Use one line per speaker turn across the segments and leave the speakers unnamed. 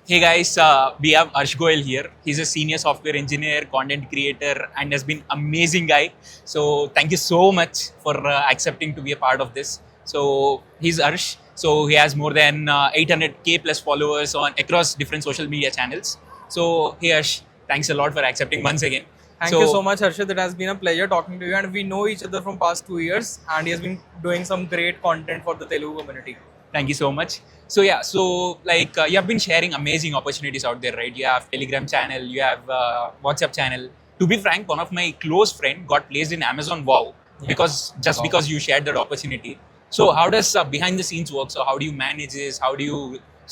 Hey guys, we have Arsh Goyal here. He's a senior software engineer, content creator, and has been amazing guy. So thank you so much for accepting to be a part of this. So he's Arsh. So he has more than 800k plus followers on across different social media channels. So hey Arsh, thanks a lot for accepting once again.
Thank you so
So
much, Harshit. It has been a pleasure talking to you, and we know each other from past 2 years, and he has been doing some great content for the Telugu community.
thank you so much. So yeah, so like you have been sharing amazing opportunities out there, right? You have Telegram channel, you have WhatsApp channel. To be frank, one of my close friend got placed in Amazon Wow because just
Wow.
because you shared that opportunity. So how does behind the scenes work? So how do you manage this? How do you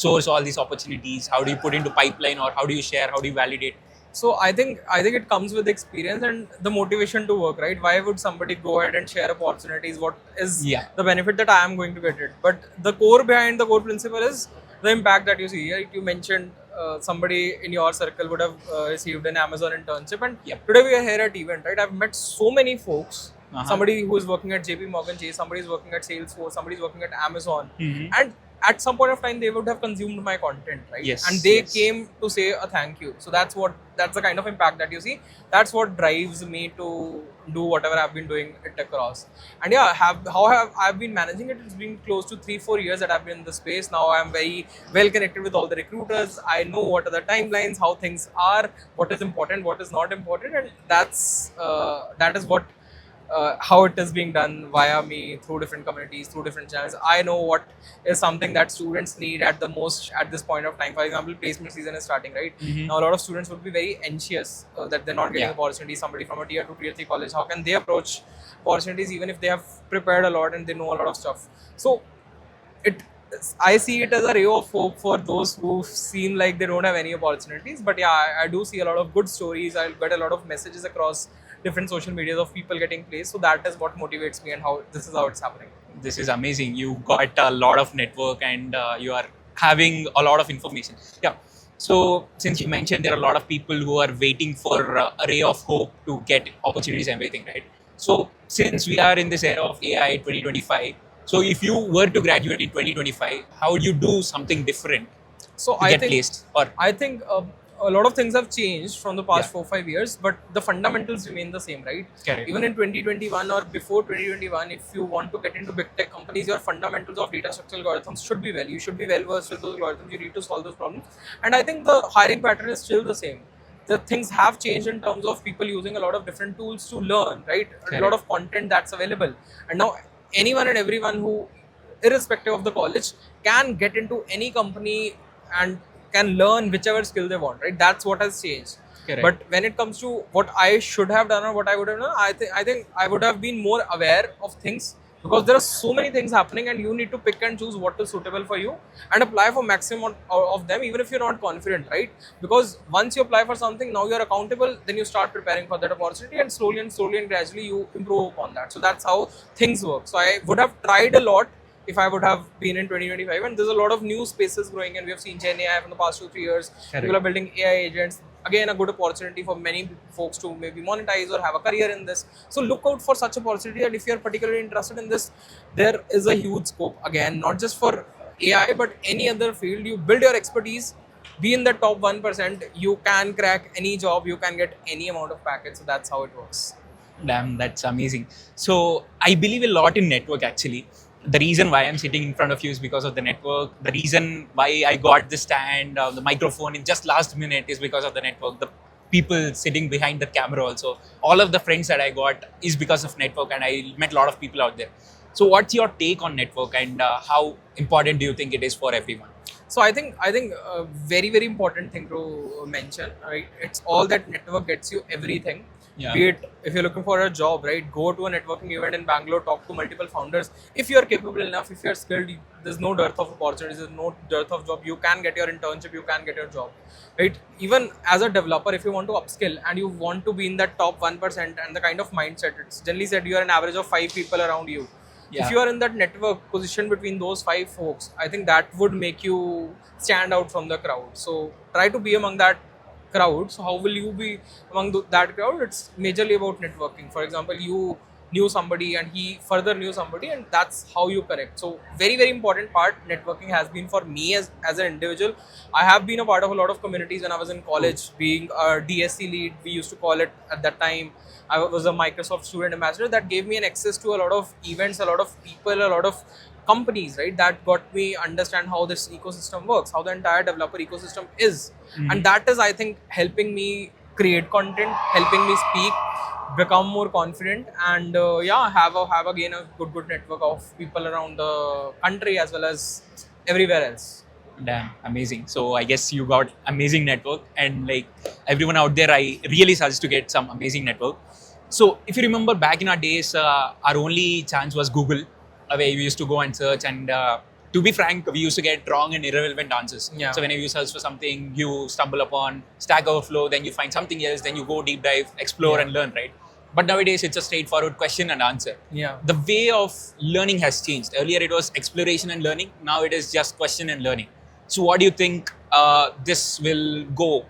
source all these opportunities? How do you put into pipeline, or how do you share? How do you validate?
So I think it comes with experience and the motivation to work, right? Why would somebody go ahead and share opportunities? What is
Yeah,
the benefit that I am going to get it? But the core behind the core principle is the impact that you see. Right? You mentioned somebody in your circle would have received an Amazon internship, and
yep.
today we are here at event, right? I've met so many folks.
Uh-huh.
Somebody who is working at JP Morgan Chase, somebody is working at Salesforce, somebody is working at Amazon,
Mhm.
and at some point of time they would have consumed my content, right?
Yes,
And they
yes.
came to say a thank you. So that's the kind of impact that you see. That's what drives me to do whatever I've been doing it across. And yeah, how have I've been managing it? It's been close to 3-4 years that I've been in the space. Now I'm very well connected with all the recruiters. I know what are the timelines, how things are, what is important, what is not important, and that is what how it is being done via me through different communities, through different channels. I know what is something that students need at the most at this point of time. For example, placement season is starting, right?
Mhm.
Now, a lot of students would be very anxious that they're not getting
Yeah.
opportunities. Somebody from a tier 2, tier 3 college, how can they approach opportunities even if they have prepared a lot and they know a lot of stuff? So, it I see it as a ray of hope for those who seem like they don't have any opportunities. But yeah, I do see a lot of good stories. I get a lot of messages across different social medias of people getting placed. So that is what motivates me, and how this is how it's happening.
This is amazing. You got a lot of network, and you are having a lot of information. Yeah. So since you mentioned there are a lot of people who are waiting for a ray of hope to get opportunities and everything, right? So since we are in this era of AI 2025, so if you were to graduate in 2025, how would you do something different
So
to
I
get
think
placed? Or
I think a lot of things have changed from the
yeah,
past 4-5 years, but the fundamentals remain the same, right?
correct.
Even in 2021 or before 2021, if you want to get into big tech companies, your fundamentals of data structure algorithms should be well. You should be well versed with those algorithms. You need to solve those problems, and I think the hiring pattern is still the same. The things have changed in terms of people using a lot of different tools to learn, right? A lot
Correct.
of content that's available, and now anyone and everyone who, irrespective of the college, can get into any company and can learn whichever skill they want, right? That's what has changed.
Correct.
But when it comes to what I should have done or what I would have done, I think I would have been more aware of things, because there are so many things happening and you need to pick and choose what is suitable for you and apply for maximum of them, even if you're not confident, right? Because once you apply for something, now you're accountable, then you start preparing for that opportunity, and slowly and gradually you improve upon that. So that's how things work. So I would have tried a lot if I would have been in 2025. And there's a lot of new spaces growing, and we have seen Gen AI in the past 2-3 years.
Correct.
People are building AI agents. Again, a good opportunity for many folks to maybe monetize or have a career in this. So look out for such opportunity, and if you're particularly interested in this, there is a huge scope. Again, not just for AI, but any other field. You build your expertise, be in the top 1%, you can crack any job, you can get any amount of package. So that's how it works.
Damn, that's amazing. So I believe a lot in network actually. The reason why I'm sitting in front of you is because of the network. The reason why I got the stand, the microphone in just last minute is because of the network. The people sitting behind the camera also. All of the friends that I got is because of network, and I met a lot of people out there. So what's your take on network, and how important do you think it is for everyone?
So I think a very important thing to mention, right? It's all that network gets you everything.
Yeah.
Be it if you're looking for a job, right? Go to a networking event in Bangalore, talk to multiple founders. If you're capable enough, if you're skilled, there's no dearth of opportunities, there's no dearth of job. You can get your internship, you can get your job, right? Even as a developer, if you want to upskill and you want to be in that top 1%, and the kind of mindset, it's generally said you are an average of 5 people around you.
Yeah.
If you are in that network position between those 5 folks, I think that would make you stand out from the crowd. So try to be among that crowd. So how will you be among that crowd? It's majorly about networking. For example, you knew somebody and he further knew somebody, and that's how you connect. So very, very important part networking has been for me as an individual. I have been a part of a lot of communities when I was in college, being a DSC lead, we used to call it at that time. I was a Microsoft student ambassador. That gave me an access to a lot of events, a lot of people, a lot of companies, right? That got me understand how this ecosystem works, how the entire developer ecosystem is. And that is, I think, helping me create content, helping me speak, become more confident, and have again a good network of people around the country as well as everywhere else.
Damn, amazing. So I guess you got amazing network, and like everyone out there, I really suggest to get some amazing network. So if you remember back in our days, our only chance was Google, where we used to go and search, and to be frank, we used to get wrong and irrelevant answers.
Yeah.
So whenever you search for something, you stumble upon Stack Overflow, then you find something else, then you go deep dive, explore and learn, right? But nowadays it's a straightforward question and answer.
Yeah.
The way of learning has changed. Earlier it was exploration and learning. Now it is just question and learning. So what do you think this will go?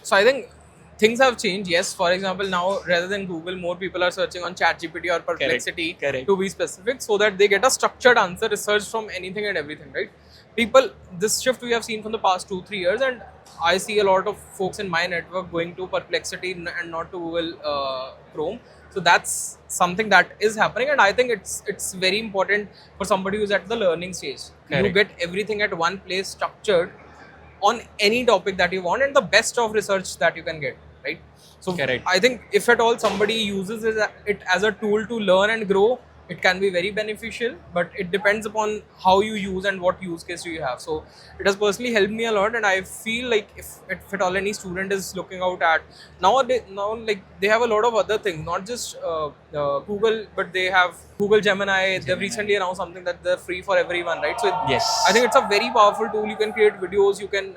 So I think things have changed. Yes, for example, now rather than Google, more people are searching on ChatGPT or Perplexity
Correct.
to be specific, so that they get a structured answer, research from anything and everything, right? People, this shift we have seen from the past 2-3 years, and I see a lot of folks in my network going to Perplexity and not to Google Chrome. So that's something that is happening, and I think it's very important for somebody who's at the learning stage.
Correct.
You get everything at one place, structured on any topic that you want, and the best of research that you can get, right? So
Correct.
I think if at all somebody uses it as a tool to learn and grow, it can be very beneficial, but it depends upon how you use and what use case you have. So it has personally helped me a lot, and I feel like if at all any student is looking out at now like they have a lot of other things, not just Google, but they have Google Gemini. They've recently announced something that they're free for everyone, right? So
Yes.
I think it's a very powerful tool. You can create videos, you can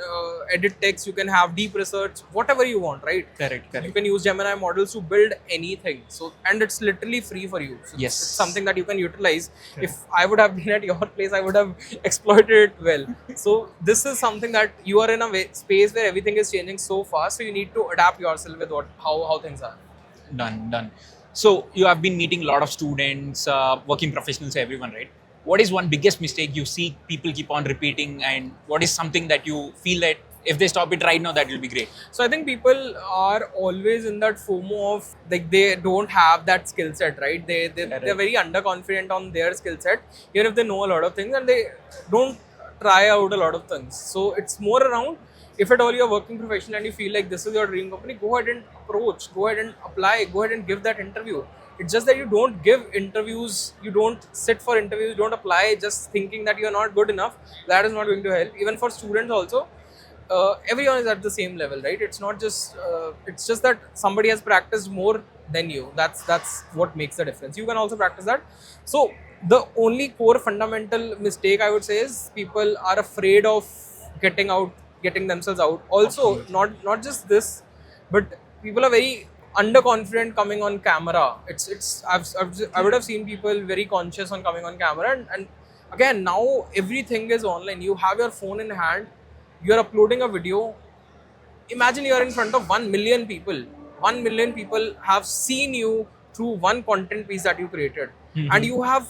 edit text, you can have deep research, whatever you want, right?
Correct.
You can use Gemini models to build anything. So, and it's literally free for you. So
Yes.
it's something that you can utilize. If I would have been at your place, I would have exploited it well. So this is something that you are in a space where everything is changing so fast. So you need to adapt yourself with how things are.
Done. So you have been meeting a lot of students, working professionals, everyone, right? What is one biggest mistake you see people keep on repeating, and what is something that you feel that if they stop it right now, that will be great?
So I think people are always in that FOMO of like they don't have that skill set, right? They're very underconfident on their skill set, even if they know a lot of things, and they don't try out a lot of things. So it's more around, if at all you're working professional and you feel like this is your dream company, go ahead and approach, go ahead and apply, go ahead and give that interview. It's just that you don't give interviews, you don't sit for interviews, you don't apply just thinking that you're not good enough. That is not going to help. Even for students also, everyone is at the same level, right? It's not just, it's just that somebody has practiced more than you. That's what makes the difference. You can also practice that. So the only core fundamental mistake I would say is people are afraid of getting themselves out. Also, not just this, but people are very underconfident coming on camera. I would have seen people very conscious on coming on camera, and again, now everything is online. You have your phone in hand, you're uploading a video. Imagine you're in front of 1 million people. 1 million people have seen you through one content piece that you created, and you have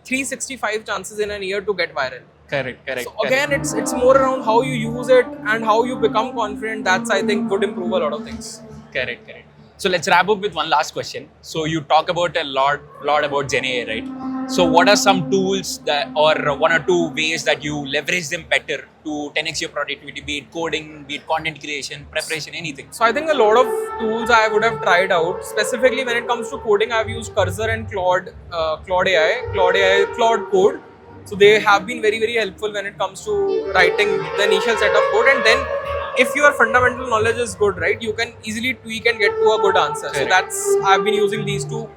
365 chances in a year to get viral.
Correct.
So again, it's more around how you use it and how you become confident. That's, I think, would improve a lot of things.
Correct. So let's wrap up with one last question. So you talk about a lot about Gen AI, right? So what are some tools that, or one or two ways that you leverage them better to 10x your productivity, be it coding, be it content creation, preparation, anything?
So I think a lot of tools I would have tried out. Specifically when it comes to coding, I've used Cursor and Claude Code. So they have been very, very helpful when it comes to writing the initial set of code, and then if your fundamental knowledge is good, right, you can easily tweak and get to a good answer.
Correct.
So I've been using these two.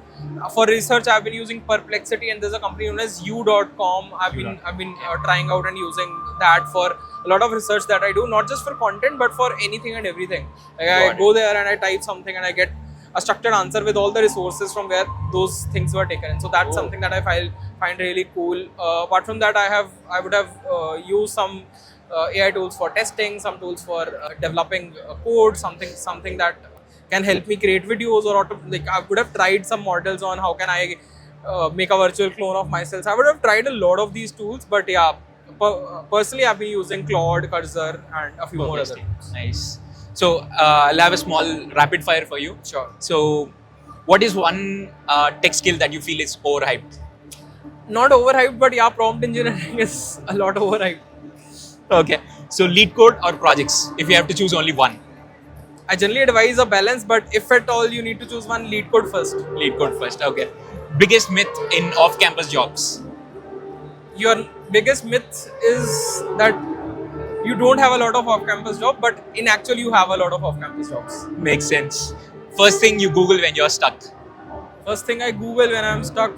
For research, I've been using Perplexity, and there's a company known as u.com. I've been trying out and using that for a lot of research that I do, not just for content, but for anything and everything. Like I go there and I type something and I get a structured answer with all the resources from where those things were taken. And so that's something that I find really cool. Apart from that, I would have used some AI tools for testing, some tools for developing code, something that can help me create videos, or I would have tried some models on how can I make a virtual clone of myself. I would have tried a lot of these tools, but yeah, personally, I've been using Claude, Cursor, and a few more other tools.
Nice. So I'll have a small rapid fire for you.
Sure.
So, what is one tech skill that you feel is overhyped?
Not overhyped, but yeah, prompt engineering is a lot overhyped.
Okay. So, lead code or projects? If you have to choose only one.
I generally advise a balance, but if at all you need to choose one, lead code first.
Lead code first. Okay. Biggest myth in off-campus jobs?
Your biggest myth is that you don't have a lot of off-campus job, but in actual you have a lot of off-campus jobs.
Makes sense. First thing you Google when you're stuck?
First thing I Google when I'm stuck,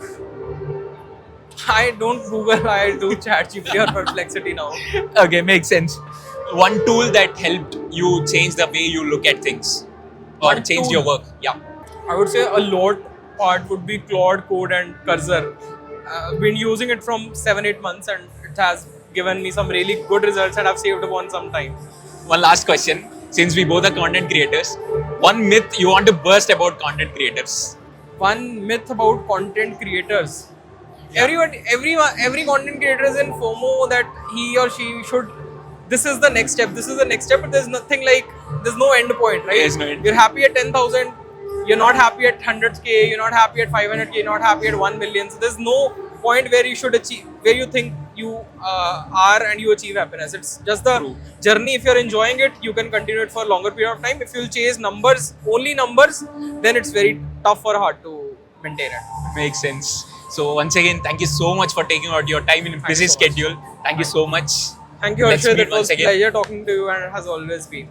I don't Google, I do ChatGPT or Perplexity now.
Okay, makes sense. One tool that helped you change the way you look at things or
One
changed
tool?
your work? Yeah.
I would say a lot part would be Claude Code and Cursor. I've been using it from 7-8 months and it has given me some really good results and I've saved upon some time.
One last question. Since we both are content creators, one myth you want to burst about content creators?
One myth about content creators. Every content creator is in FOMO that he or she should. This is the next step. This is the next step. But there's nothing like. There's no end point, right?
There's no end.
You're happy at 10,000. You're not happy at 100K. You're not happy at 500K. You're not happy at 1 million. So there's no point where you should achieve, where you think you are and you achieve happiness. It's just the
True.
journey. If you're enjoying it, you can continue it for a longer period of time. If you'll chase numbers, only numbers, then it's very tough or hard to maintain it.
Makes sense. So once again, thank you so much for taking out your time in a busy
you so much.
schedule. Thank you so much.
Thank you,
Let's
Arshad.
meet
It
once
was a
again.
pleasure talking to you and it has always been.